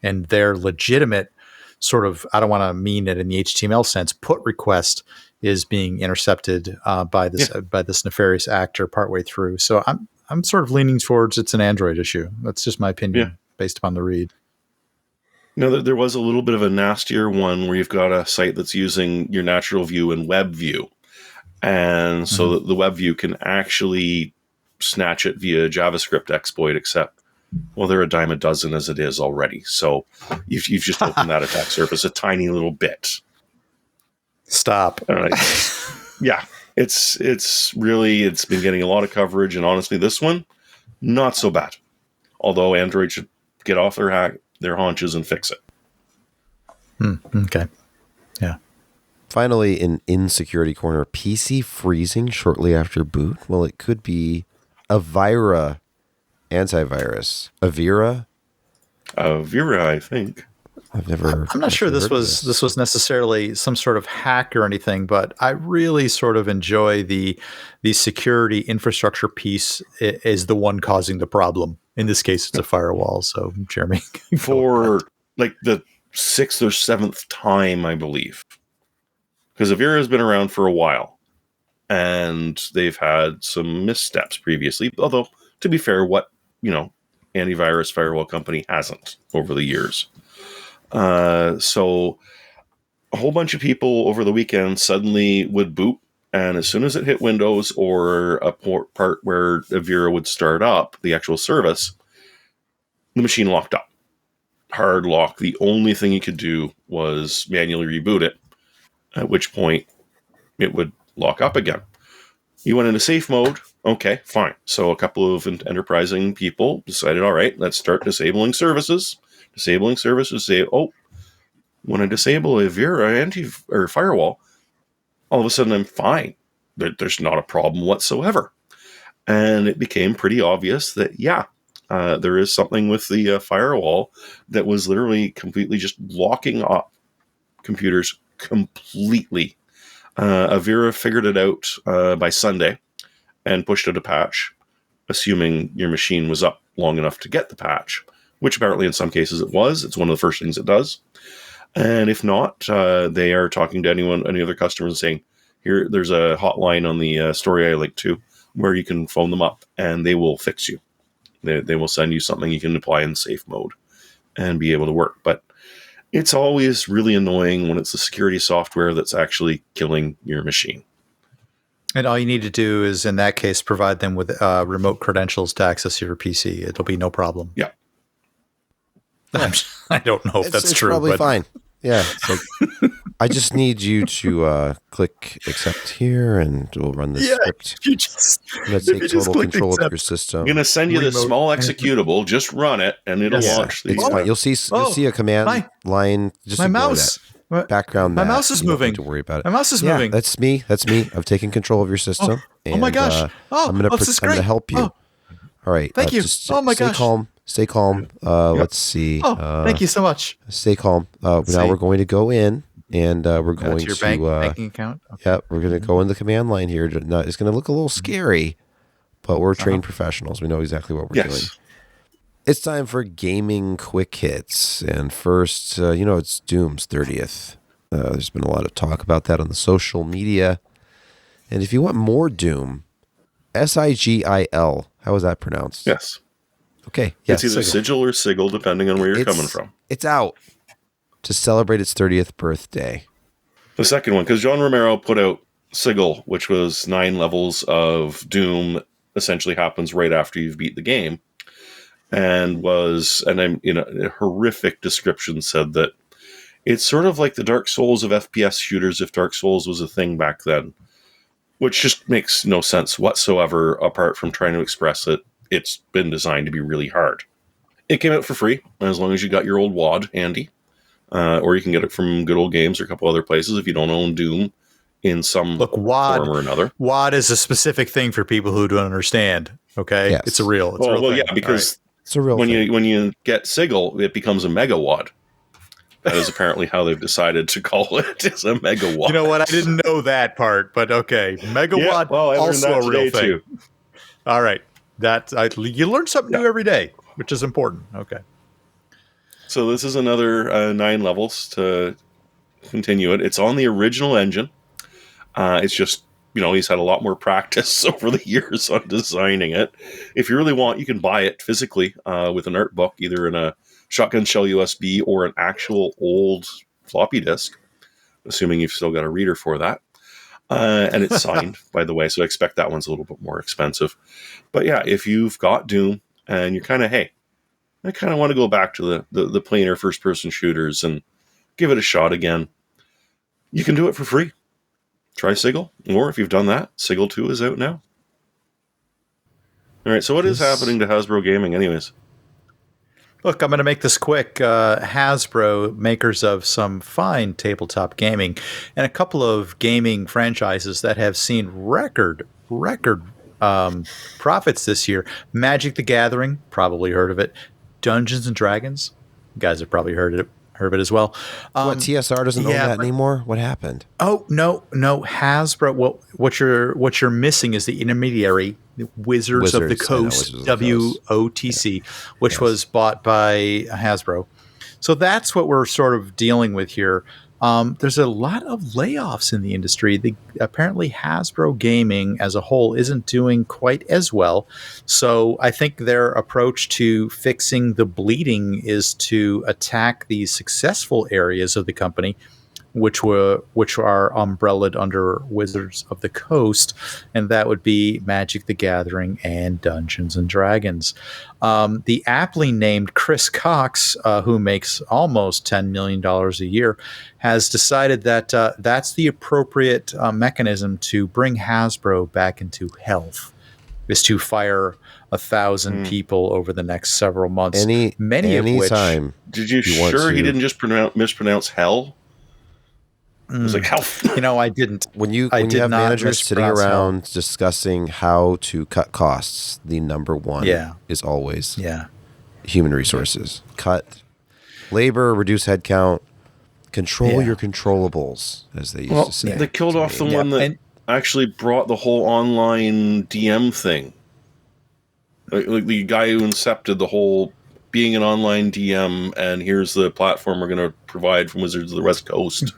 And their legitimate sort of, I don't want to mean it in the HTML sense, put request is being intercepted by this nefarious actor partway through. So I'm sort of leaning towards it's an Android issue. That's just my opinion based upon the read. There was a little bit of a nastier one where you've got a site that's using your natural view and web view. And so that the web view can actually snatch it via JavaScript exploit, except, well, they're a dime a dozen as it is already. So you've just opened that attack surface a tiny little bit. Stop. Yeah, it's been getting a lot of coverage, and honestly, this one, not so bad. Although Android should get off their haunches and fix it. Okay. Yeah. Finally, in Insecurity Corner, PC freezing shortly after boot. Well, it could be Avira antivirus. Avira, I think. I'm not sure this was necessarily some sort of hack or anything, but I really sort of enjoy the security infrastructure piece is the one causing the problem. In this case, it's a firewall. So, Jeremy, for like the 6th or 7th time, I believe, because Avira has been around for a while, and they've had some missteps previously. Although, to be fair, what antivirus firewall company hasn't over the years? So a whole bunch of people over the weekend suddenly would boot, and as soon as it hit Windows or a part where Avira would start up the actual service, the machine locked up. Hard lock. The only thing you could do was manually reboot it, at which point it would lock up again. You went into safe mode. Okay, fine. So a couple of enterprising people decided, all right, let's start disabling services. Disabling services say, oh, when I disable a Avira firewall, all of a sudden I'm fine. There's not a problem whatsoever. And it became pretty obvious that, there is something with the firewall that was literally completely just locking up computers completely. Avira figured it out by Sunday and pushed out a patch, assuming your machine was up long enough to get the patch, which apparently in some cases it was. It's one of the first things it does. And if not, they are talking to any other customers and saying, here, there's a hotline on the story I linked to where you can phone them up and they will fix you. They will send you something you can apply in safe mode and be able to work. But it's always really annoying when it's the security software that's actually killing your machine. And all you need to do is, in that case, provide them with remote credentials to access your PC. It'll be no problem. Yeah. I don't know if that's it's true. Probably but fine. Yeah. It's like, I just need you to click accept here, and we'll run this script. If you just, Let's take total control of your system. I'm going to send you this Remote. small executable. Just run it, and it'll launch the. It's fine. You'll see a command line. Just my ignore mouse. that. Background. My mouse is you don't moving. need to worry about it. My mouse is moving. That's me. I've taken control of your system. Oh my gosh. I'm going to help you. Oh. All right. Thank you. Just Oh my stay gosh. calm. Stay calm. Let's see. Thank you so much. Stay calm. Now we're going to go in, and we're going to your to banking account. Okay. yeah, we're going to go in the command line here. It's going to look a little scary, but we're trained professionals. We know exactly what we're doing. It's time for gaming quick hits, and first, it's Doom's 30th. There's been a lot of talk about that on the social media, and if you want more Doom, SIGIL. How is that pronounced? Yes. Okay. It's either sigil or sigil, depending on where you're coming from. It's out to celebrate its 30th birthday. The second one, because John Romero put out Sigil, which was 9 levels of Doom, essentially happens right after you've beat the game, and a horrific description said that it's sort of like the Dark Souls of FPS shooters if Dark Souls was a thing back then, which just makes no sense whatsoever apart from trying to express it. It's been designed to be really hard. It came out for free, as long as you got your old WAD handy. Or you can get it from Good Old Games or a couple other places if you don't own Doom in some form or another. WAD is a specific thing for people who don't understand. Okay, yes. It's a real. It's because it's a real when thing. when you get Sigil, it becomes a megawad. That is apparently how they've decided to call it. It's a megawad. You know what? I didn't know that part, but okay, megawad also a real thing. Too. All right, you learn something new every day, which is important. Okay. So this is another 9 levels to continue it. It's on the original engine. It's just, he's had a lot more practice over the years on designing it. If you really want, you can buy it physically with an art book, either in a shotgun shell USB or an actual old floppy disk, assuming you've still got a reader for that. And it's signed, by the way, so I expect that one's a little bit more expensive. But yeah, if you've got Doom and you're kind of, I kind of want to go back to the plainer first-person shooters and give it a shot again, you can do it for free. Try Sigil, or if you've done that, Sigil 2 is out now. All right, so what is happening to Hasbro Gaming anyways? Look, I'm going to make this quick. Hasbro, makers of some fine tabletop gaming, and a couple of gaming franchises that have seen record profits this year. Magic the Gathering, probably heard of it. Dungeons and Dragons, you guys have probably heard of it as well. What, TSR doesn't own that anymore? What happened? Oh, no, Hasbro. Well, what you're missing is the intermediary, the Wizards of the Coast, WOTC, which was bought by Hasbro. So that's what we're sort of dealing with here. There's a lot of layoffs in the industry. Apparently Hasbro Gaming as a whole isn't doing quite as well. So I think their approach to fixing the bleeding is to attack the successful areas of the company, which are umbrellaed under Wizards of the Coast, and that would be Magic the Gathering and Dungeons and Dragons. The aptly named Chris Cox, who makes almost $10 million a year, has decided that that's the appropriate mechanism to bring Hasbro back into health, is to fire 1,000 people over the next several months. Many of which. Did you sure he didn't just mispronounce hell? It was like hell. I didn't. When you have managers sitting around discussing how to cut costs, the number one is always human resources. Cut labor, reduce headcount, control your controllables, as they used to say. They killed off the one that actually brought the whole online DM thing. Like the guy who incepted the whole being an online DM, and here's the platform we're going to provide from Wizards of the West Coast.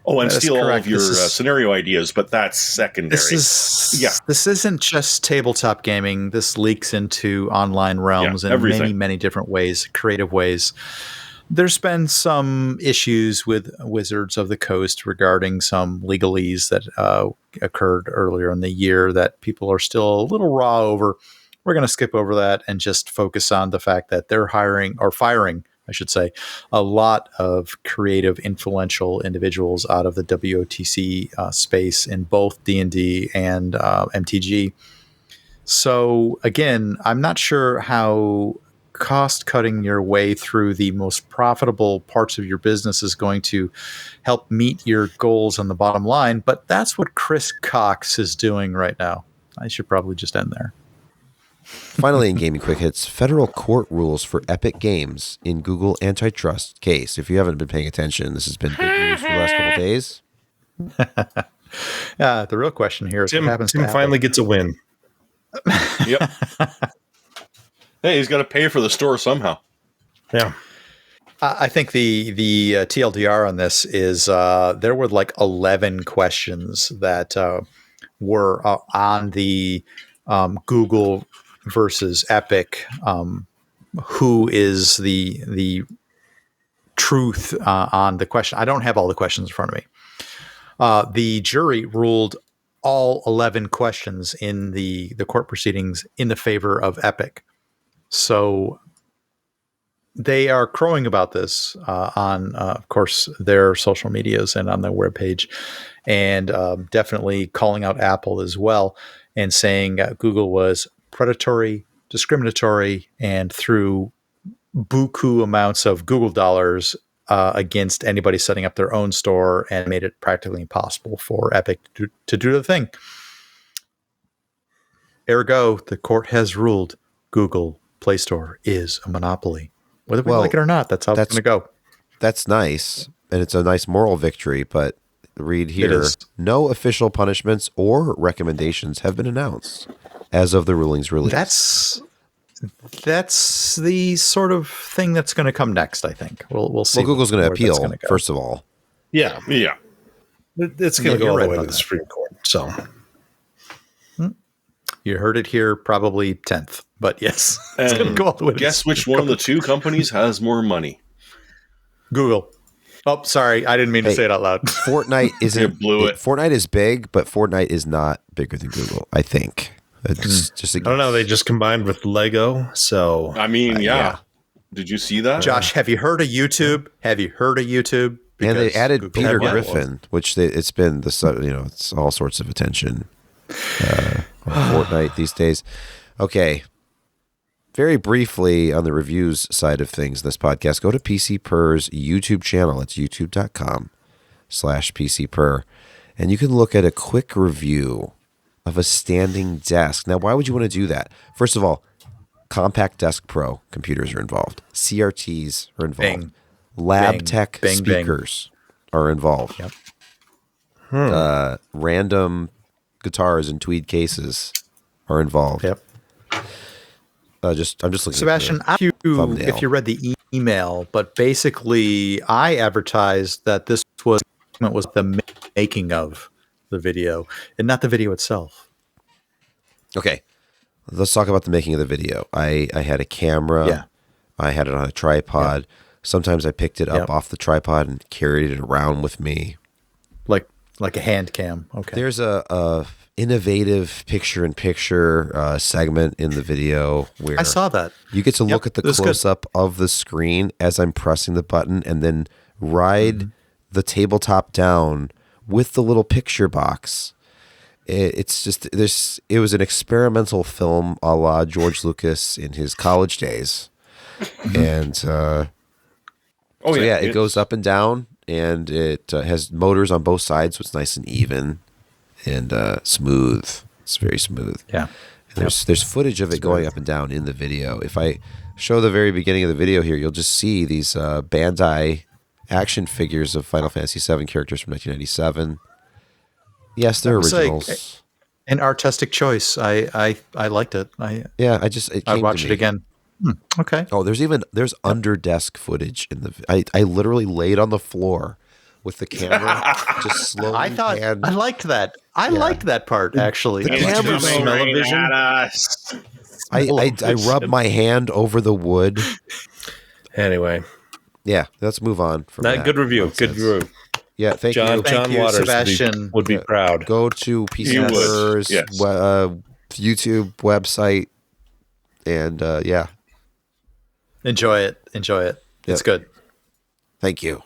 Oh, and steal all of your scenario ideas, but that's secondary. This isn't just tabletop gaming. This leaks into online realms in many, many different ways, creative ways. There's been some issues with Wizards of the Coast regarding some legalese that occurred earlier in the year that people are still a little raw over. We're going to skip over that and just focus on the fact that they're firing, I should say, a lot of creative, influential individuals out of the WOTC space in both D&D and MTG. So again, I'm not sure how cost-cutting your way through the most profitable parts of your business is going to help meet your goals on the bottom line, but that's what Chris Cox is doing right now. I should probably just end there. Finally, in Gaming Quick Hits, federal court rules for Epic Games in Google antitrust case. If you haven't been paying attention, this has been big news for the last couple of days. The real question here is Tim, what happens Tim to finally gets a win. Yep. Hey, he's got to pay for the store somehow. Yeah. I think the TLDR on this is there were like 11 questions that were on the Google versus Epic. Who is the truth on the question? I don't have all the questions in front of me. The jury ruled all 11 questions in the court proceedings in the favor of Epic. So they are crowing about this on, of course, their social medias and on their webpage, and definitely calling out Apple as well and saying Google was predatory, discriminatory, and threw buku amounts of Google dollars against anybody setting up their own store and made it practically impossible for Epic to do the thing. Ergo, the court has ruled Google Play Store is a monopoly. Whether we like it or not, that's how it's going to go. That's nice, and it's a nice moral victory, but read here, no official punishments or recommendations have been announced as of the ruling's release. That's the sort of thing that's going to come next, I think. We'll see. Well, Google's going to appeal, first of all. Yeah. It's going to go all the way to the Supreme Court. So you heard it here, probably 10th. But yes, it's going to go all the way. Guess which one of the two companies has more money? Google. Oh, sorry, I didn't mean to say it out loud. Fortnite isn't. blew it. Fortnite is big, but Fortnite is not bigger than Google, I think. It's just. I don't know. They just combined with Lego, so I mean, yeah. Did you see that, Josh? Have you heard of YouTube? Because and they added Google Peter Griffin, which it's been it's all sorts of attention on Fortnite these days. Okay. Very briefly on the reviews side of things, this podcast, go to PCPer's YouTube channel. It's youtube.com/PCPer. And you can look at a quick review of a standing desk. Now, why would you want to do that? First of all, Compact Desk Pro computers are involved. CRTs are involved. LabTech speakers are involved. Yep. Random guitars in tweed cases are involved. Yep. I'm just looking. Sebastian, if you read the email, but basically, I advertised that this was the making of the video and not the video itself. Okay, let's talk about the making of the video. I had a camera. Yeah. I had it on a tripod. Yep. Sometimes I picked it up Yep. off the tripod and carried it around with me, like a hand cam. Okay. There's a innovative picture-in-picture segment in the video where I saw that. You get to look at the close-up of the screen as I'm pressing the button and then ride the tabletop down with the little picture box. It's just it was an experimental film a la George Lucas in his college days. And it goes up and down, and it has motors on both sides, so it's nice and even and smooth. It's very smooth. Yeah. And there's footage of it going up and down in the video. If I show the very beginning of the video here, you'll just see these Bandai action figures of Final Fantasy VII characters from 1997. Yes, they're originals. An artistic choice. I liked it. I'd watch it again. Okay. Oh, there's under desk footage in the. I literally laid on the floor with the camera just slowly. I liked that. I liked that part actually. The camera smell-o-vision? I rubbed my hand over the wood. Anyway, Yeah, let's move on from that. good review. nonsense. Good review. Yeah, thank you. John you, Waters Sebastian. would be proud. Go to He would, PCPer's yes. YouTube website, and yeah, Enjoy it. It's Yep. good. thank you.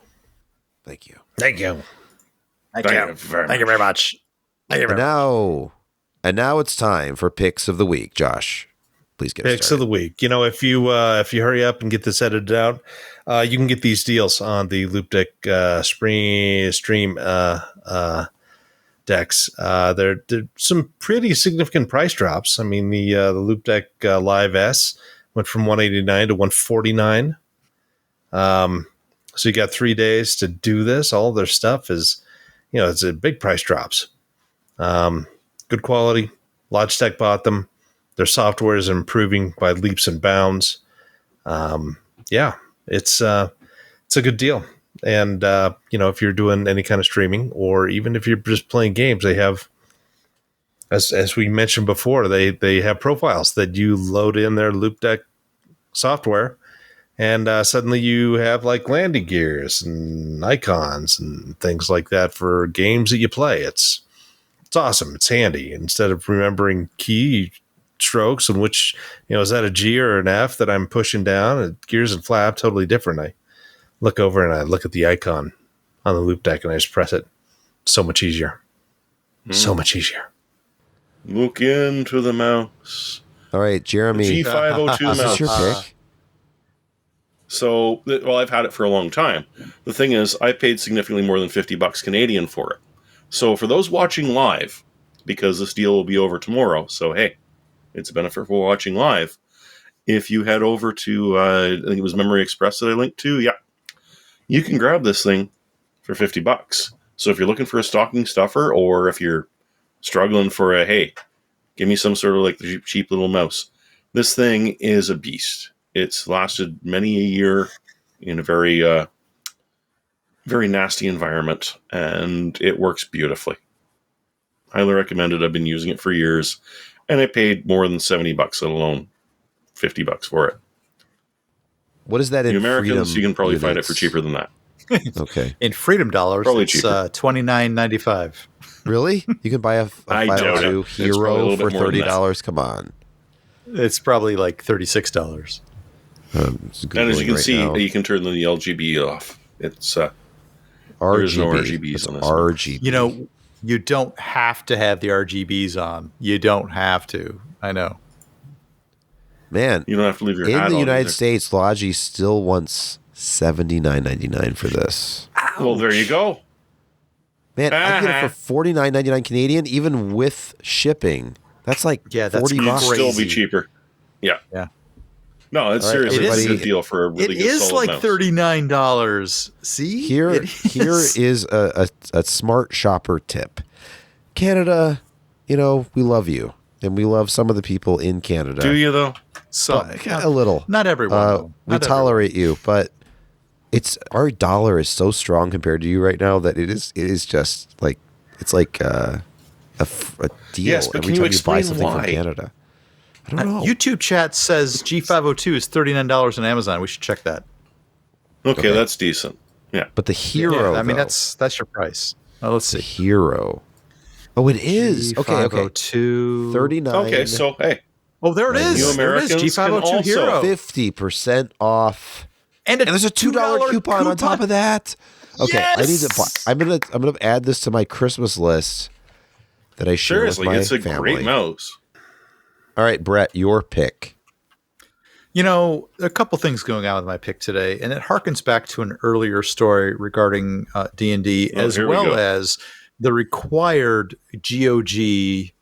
Thank you. Thank you. Thank you very Thank you very much. Thank you very much. Now it's time for picks of the week. Josh, please get us Picks of started. the week. If you hurry up and get this edited out, you can get these deals on the Loop Deck stream decks. They're some pretty significant price drops. I mean, the Loop Deck Live S went from $189 to $149. So you got 3 days to do this. All their stuff is, it's a big price drops. Good quality. Logitech bought them. Their software is improving by leaps and bounds. It's a good deal. And, if you're doing any kind of streaming or even if you're just playing games, they have, as we mentioned before, they have profiles that you load in their Loop Deck software. And suddenly you have like landing gears and icons and things like that for games that you play. It's awesome. It's handy. Instead of remembering key strokes and which, is that a G or an F that I'm pushing down? Gears and flap, totally different. I look over and I look at the icon on the Loop Deck and I just press it. So much easier. So much easier. Look into the mouse. All right, Jeremy, G502 is this mouse. your pick? So, I've had it for a long time. The thing is, I paid significantly more than $50 Canadian for it. So, for those watching live, because this deal will be over tomorrow, so hey, it's a benefit for watching live. If you head over to, I think it was Memory Express that I linked to, yeah, you can grab this thing for $50. So, if you're looking for a stocking stuffer, or if you're struggling for hey, give me some sort of like the cheap little mouse, this thing is a beast. It's lasted many a year in a very, very nasty environment, and it works beautifully. Highly recommended. I've been using it for years, and I paid more than $70, let alone $50 for it. What is that in The Americans, freedom you can probably find it units? for cheaper than that. Okay, In freedom dollars, Probably it's cheaper. $29.95. really? You can buy a I doubt 502 it. It's probably a Hero little for bit more than that. $30. Come on. It's probably like $36. Just And as you Googling can right see, now. you can turn the RGB off. It's there's RGB. no RGBs It's on this. RGB. You don't have to have the RGBs on. You don't have to. I know. Man, You don't have to leave your in hat the on United either. States, Logi still wants $79.99 for this. Well, there you go. Man, I can get it for $49.99 Canadian, even with shipping. That's like Yeah, that's $40. It'd still be Crazy. cheaper. Yeah. Yeah. No, it's All right, seriously it's a everybody- good deal for a really It good is solid like mouse. $39. See? Here It is a smart shopper tip. Canada, we love you. And we love some of the people in Canada. Do you though? Some, A little. Not everyone. though. We Not tolerate you, but our dollar is so strong compared to you right now that it is just like it's like a deal Yes, but every can you time you buy explain something why? from Canada. I don't know. YouTube chat says G502 is $39 on Amazon. We should check that. Okay, that's decent. Yeah. But the Hero, Yeah, I mean, though, that's your price. Let's the see. Hero. Oh, it is. Okay. G502. 39. Okay, so hey, Oh, there it is. You There it is. Americans can G502 also- Hero. 50% off. And And there's a $2 coupon on top of that. Okay, I need to buy. Yes! I'm gonna add this to my Christmas list that I share seriously, with my it's a family. great mouse. All right, Brett, your pick. There are a couple things going on with my pick today, and it harkens back to an earlier story regarding D&D, Oh, as here we well go. as the required GOG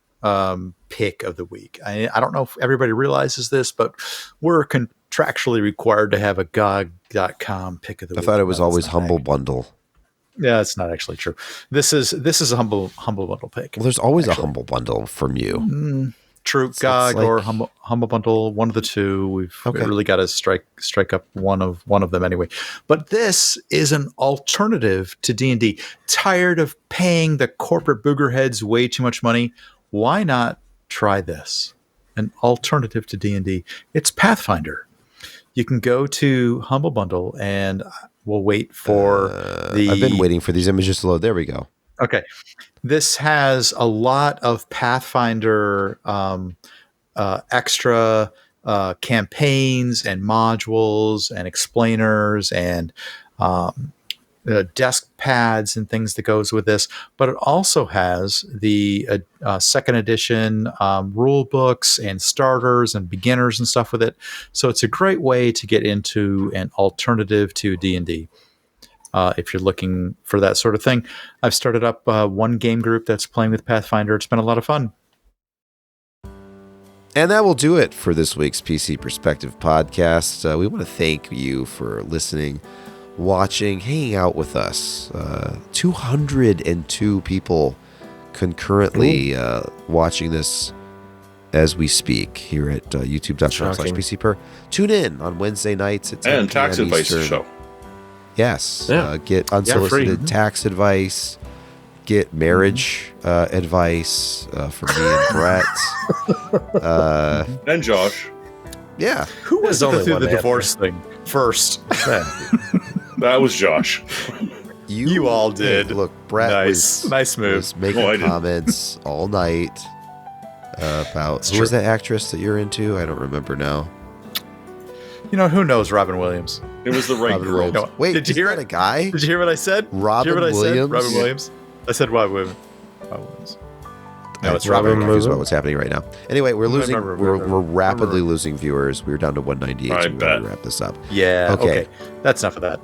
pick of the week. I don't know if everybody realizes this, but we're contractually required to have a GOG.com pick of the I week. thought it was No, always that's not Humble accurate. Bundle. Yeah, it's not actually true. This is a humble bundle pick. Well, there's always a Humble Bundle from you. True, it's GOG like- or Humble Bundle, one of the two. We've Okay. really got to strike up one of them anyway. But this is an alternative to D&D. Tired of paying the corporate boogerheads way too much money? Why not try this? An alternative to D&D. It's Pathfinder. You can go to Humble Bundle, and we'll wait for I've been waiting for these images to load. There we go. Okay. This has a lot of Pathfinder extra campaigns and modules and explainers and desk pads and things that goes with this. But it also has the second edition rule books and starters and beginners and stuff with it. So it's a great way to get into an alternative to D&D. If you're looking for that sort of thing. I've started up one game group that's playing with Pathfinder. It's been a lot of fun. And that will do it for this week's PC Perspective podcast. We want to thank you for listening, watching, hanging out with us. 202 people concurrently watching this as we speak here at youtube.com/PCPer. Tune in on Wednesday nights at 10 And tax p.m. advice Eastern. show. Yes. Yeah. Get unsolicited free. tax advice. Get marriage advice from me and Brett. And Josh. Yeah. Who was There's it only through one the answer. divorce thing first? That was Josh. You all did. Hey, look, Brett Nice move. was making Oh, I didn't. comments all night about who true. was that actress that you're into? I don't remember now. You know, who knows Robin Williams? It was the right Robin girl. Williams. No, Wait, did you is hear that it? a guy? Did you hear what I said? Robin Did you hear what I Williams? said? Robin Williams? I said Robin Williams. Robin Williams. No, it's Robin Robin confused about Williams. what's happening right now. Anyway, we're losing. Remember. We're rapidly losing viewers. We're down to 198. I So we gotta bet. wrap this up. Yeah. Okay. Okay. That's enough of that.